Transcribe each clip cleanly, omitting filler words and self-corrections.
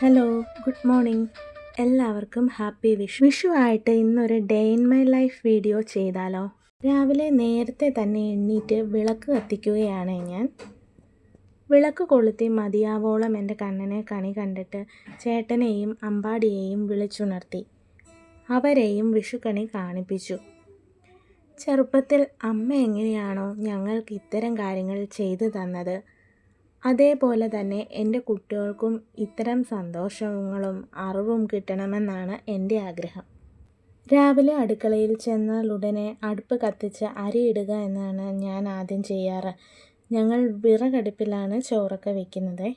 Hello, good morning. എല്ലാവർക്കും happy Vishu ആയിട്ട് ഇന്നൊരു day in my life video ചെയ്താലോ? രാവിലെ നേരത്തെ തന്നെ എണ്ണീറ്റ് വിളക്ക് കത്തിക്കുകയാണ് ഞാൻ. വിളക്ക് കൊളുത്തി മതിയാവോളം എൻ്റെ കണ്ണനെ കണി കണ്ടിട്ട് ചേട്ടനെയും അമ്പാടിയെയും വിളിച്ചുണർത്തി. അവരെയും വിഷുക്കണി കാണിപ്പിച്ചു. ചെറുപ്പത്തിൽ അമ്മ എങ്ങനെയാണോ ഞങ്ങൾക്ക് ഇത്തരം കാര്യങ്ങൾ ചെയ്തു തന്നത്, അതേപോലെ തന്നെ എൻ്റെ കുട്ടികൾക്കും ഇത്തരം സന്തോഷങ്ങളും അറിവും കിട്ടണമെന്നാണ് എൻ്റെ ആഗ്രഹം. രാവിലെ അടുക്കളയിൽ ചെന്നാൽ ഉടനെ അടുപ്പ് കത്തിച്ച് അരിയിടുക എന്നാണ് ഞാൻ ആദ്യം ചെയ്യാറ്. ഞങ്ങൾ വിറകടുപ്പിലാണ് ചോറൊക്കെ വെക്കുന്നത്.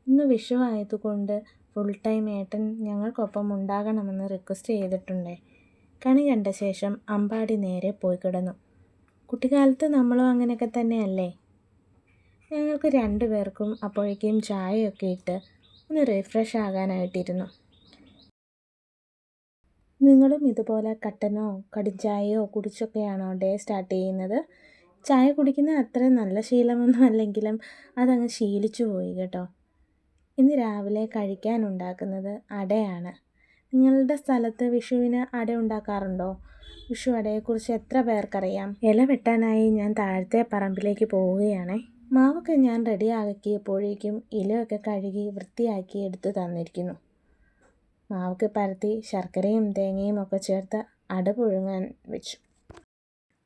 ഇന്ന് വിഷു ആയതുകൊണ്ട് ഫുൾ ടൈം ഏട്ടൻ ഞങ്ങൾക്കൊപ്പം ഉണ്ടാകണമെന്ന് റിക്വസ്റ്റ് ചെയ്തിട്ടുണ്ട്. കണി കണ്ട ശേഷം അമ്പാടി നേരെ പോയി കിടന്നു. കുട്ടിക്കാലത്ത് നമ്മളും അങ്ങനെയൊക്കെ തന്നെയല്ലേ? ഞങ്ങൾക്ക് രണ്ടുപേർക്കും അപ്പോഴേക്കും ചായയൊക്കെ ഇട്ട് ഒന്ന് റിഫ്രഷ് ആകാനായിട്ടിരുന്നു. നിങ്ങളും ഇതുപോലെ കട്ടനോ കടുംചായയോ കുടിച്ചൊക്കെയാണോ ഡേ സ്റ്റാർട്ട് ചെയ്യുന്നത്? ചായ കുടിക്കുന്നത് അത്ര നല്ല ശീലമൊന്നും അല്ലെങ്കിലും അതങ്ങ് ശീലിച്ചു പോയി കേട്ടോ. ഇന്ന് രാവിലെ കഴിക്കാനുണ്ടാക്കുന്നത് അടയാണ്. നിങ്ങളുടെ സ്ഥലത്ത് വിഷുവിന് അട ഉണ്ടാക്കാറുണ്ടോ? വിഷു അടയെക്കുറിച്ച് എത്ര പേർക്കറിയാം? ഇല വെട്ടാനായി ഞാൻ താഴത്തെ പറമ്പിലേക്ക് പോവുകയാണേ. മാവൊക്കെ ഞാൻ റെഡിയാക്കിയപ്പോഴേക്കും ഇലയൊക്കെ കഴുകി വൃത്തിയാക്കി എടുത്തു തന്നിരിക്കുന്നു. മാവൊക്കെ പരത്തി ശർക്കരയും തേങ്ങയും ഒക്കെ ചേർത്ത് അട പുഴുങ്ങാൻ വെച്ചു.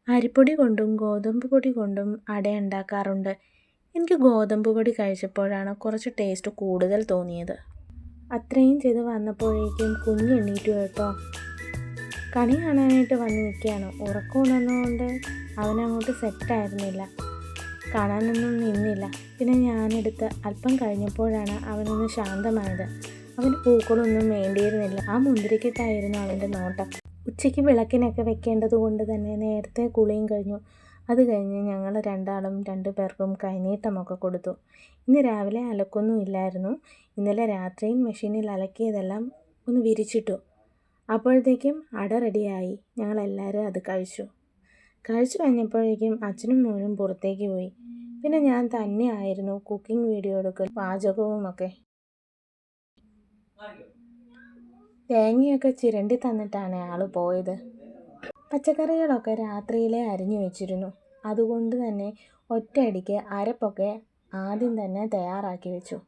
അരിപ്പൊടി കൊണ്ടും ഗോതമ്പ് പൊടി കൊണ്ടും അട ഉണ്ടാക്കാറുണ്ട്. എനിക്ക് ഗോതമ്പ് പൊടി കഴിച്ചപ്പോഴാണ് കുറച്ച് ടേസ്റ്റ് കൂടുതൽ തോന്നിയത്. അത്രയും ചെയ്ത് വന്നപ്പോഴേക്കും കുഞ്ഞ് എണ്ണീറ്റു കേട്ടോ. കണി കാണാനായിട്ട് വന്ന് നിൽക്കുകയാണ്. ഉറക്കമുണ്ടെന്നുകൊണ്ട് അവനങ്ങോട്ട് സെറ്റായിരുന്നില്ല, കാണാനൊന്നും നിന്നില്ല. പിന്നെ ഞാനെടുത്ത് അല്പം കഴിഞ്ഞപ്പോഴാണ് അവനൊന്ന് ശാന്തമായത്. അവന് പൂക്കളൊന്നും വേണ്ടിയിരുന്നില്ല. ആ മുന്തിരിക്കെട്ടായിരുന്നു അവൻ്റെ നോട്ടം. ഉച്ചയ്ക്ക് വിളക്കിനൊക്കെ വെക്കേണ്ടത് കൊണ്ട് തന്നെ നേരത്തെ കുളിയും കഴിഞ്ഞു. അത് കഴിഞ്ഞ് ഞങ്ങൾ രണ്ടാളും രണ്ടുപേർക്കും കൈനീട്ടമൊക്കെ കൊടുത്തു. ഇന്ന് രാവിലെ അലക്കൊന്നും ഇല്ലായിരുന്നു. ഇന്നലെ രാത്രിയിൽ മെഷീനിൽ അലക്കിയതെല്ലാം ഒന്ന് വിരിച്ചിട്ടു. അപ്പോഴത്തേക്കും അട റെഡിയായി. ഞങ്ങളെല്ലാവരും അത് കഴിച്ചു കഴിഞ്ഞപ്പോഴേക്കും അച്ഛനും മോനും പുറത്തേക്ക് പോയി. പിന്നെ ഞാൻ തന്നെയായിരുന്നു കുക്കിംഗ് വീഡിയോ എടുക്കൽ പാചകവുമൊക്കെ. തേങ്ങയൊക്കെ ചിരണ്ടി തന്നിട്ടാണ് ആൾ പോയത്. പച്ചക്കറികളൊക്കെ രാത്രിയിലെ അരിഞ്ഞു വെച്ചിരുന്നു. അതുകൊണ്ട് തന്നെ ഒറ്റയടിക്ക് അരപ്പൊക്കെ ആദ്യം തന്നെ തയ്യാറാക്കി വെച്ചു.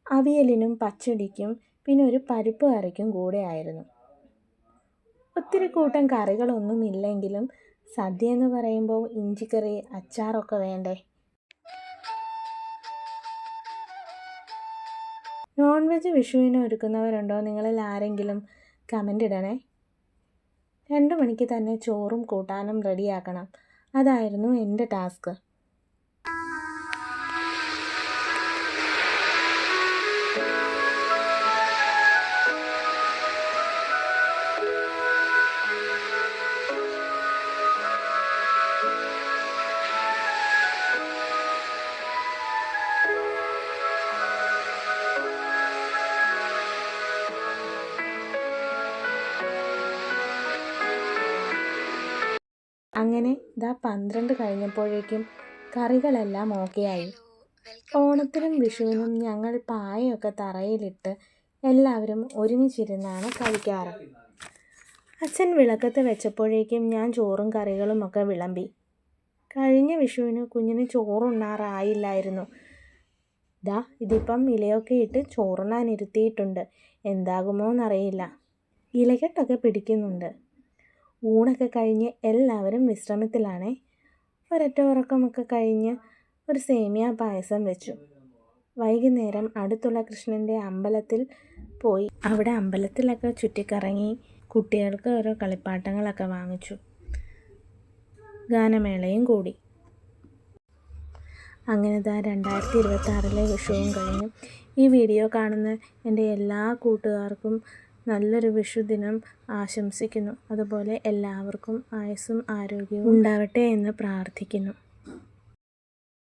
അവിയലിനും പച്ചടിക്കും പിന്നെ ഒരു പരിപ്പ് കറിക്കും കൂടെ ആയിരുന്നു. ഒത്തിരി കൂട്ടം കറികളൊന്നും ഇല്ലെങ്കിലും സദ്യ എന്ന് പറയുമ്പോൾ ഇഞ്ചിക്കറി അച്ചാറൊക്കെ വേണ്ടേ? നോൺ വെജ് വിഷുവിന് ഒരുക്കുന്നവരുണ്ടോ നിങ്ങളിൽ ആരെങ്കിലും? കമൻ്റ് ഇടണേ. 2 മണിക്ക് തന്നെ ചോറും കൂട്ടാനും റെഡിയാക്കണം. അതായിരുന്നു എൻ്റെ ടാസ്ക്. അങ്ങനെ 12 കഴിഞ്ഞപ്പോഴേക്കും കറികളെല്ലാം ഓക്കെ ആയി. ഓണത്തിനും വിഷുവിനും ഞങ്ങൾ പായയൊക്കെ തറയിലിട്ട് എല്ലാവരും ഒരുമിച്ചിരുന്നാണ് കഴിക്കാറ്. അച്ഛൻ വിളക്കത്ത് വെച്ചപ്പോഴേക്കും ഞാൻ ചോറും കറികളും ഒക്കെ വിളമ്പി. കഴിഞ്ഞ വിഷുവിന് കുഞ്ഞിന് ചോറുണ്ണാറായില്ലായിരുന്നു. ഇതിപ്പം ഇലയൊക്കെ ഇട്ട് ചോറുണ്ണാനിരുത്തിയിട്ടുണ്ട്. എന്താകുമോ എന്നറിയില്ല. ഇലകെട്ടൊക്കെ പിടിക്കുന്നുണ്ട്. ഊണൊക്കെ കഴിഞ്ഞ് എല്ലാവരും വിശ്രമത്തിലാണേ. ഒരൊറ്റ ഉറക്കമൊക്കെ കഴിഞ്ഞ് ഒരു സേമിയ പായസം വെച്ചു. വൈകുന്നേരം അടുത്തുള്ള കൃഷ്ണൻ്റെ അമ്പലത്തിൽ പോയി. അവിടെ അമ്പലത്തിലൊക്കെ ചുറ്റിക്കറങ്ങി കുട്ടികൾക്ക് ഓരോ കളിപ്പാട്ടങ്ങളൊക്കെ വാങ്ങിച്ചു. ഗാനമേളയും കൂടി. അങ്ങനെ 2026 വിഷുവും കഴിഞ്ഞു. ഈ വീഡിയോ കാണുന്ന എൻ്റെ എല്ലാ കൂട്ടുകാർക്കും നല്ലൊരു വിഷുദിനം ആശംസിക്കുന്നു. അതുപോലെ എല്ലാവർക്കും ആയുസ്സും ആരോഗ്യവും ഉണ്ടാവട്ടെ എന്ന് പ്രാർത്ഥിക്കുന്നു.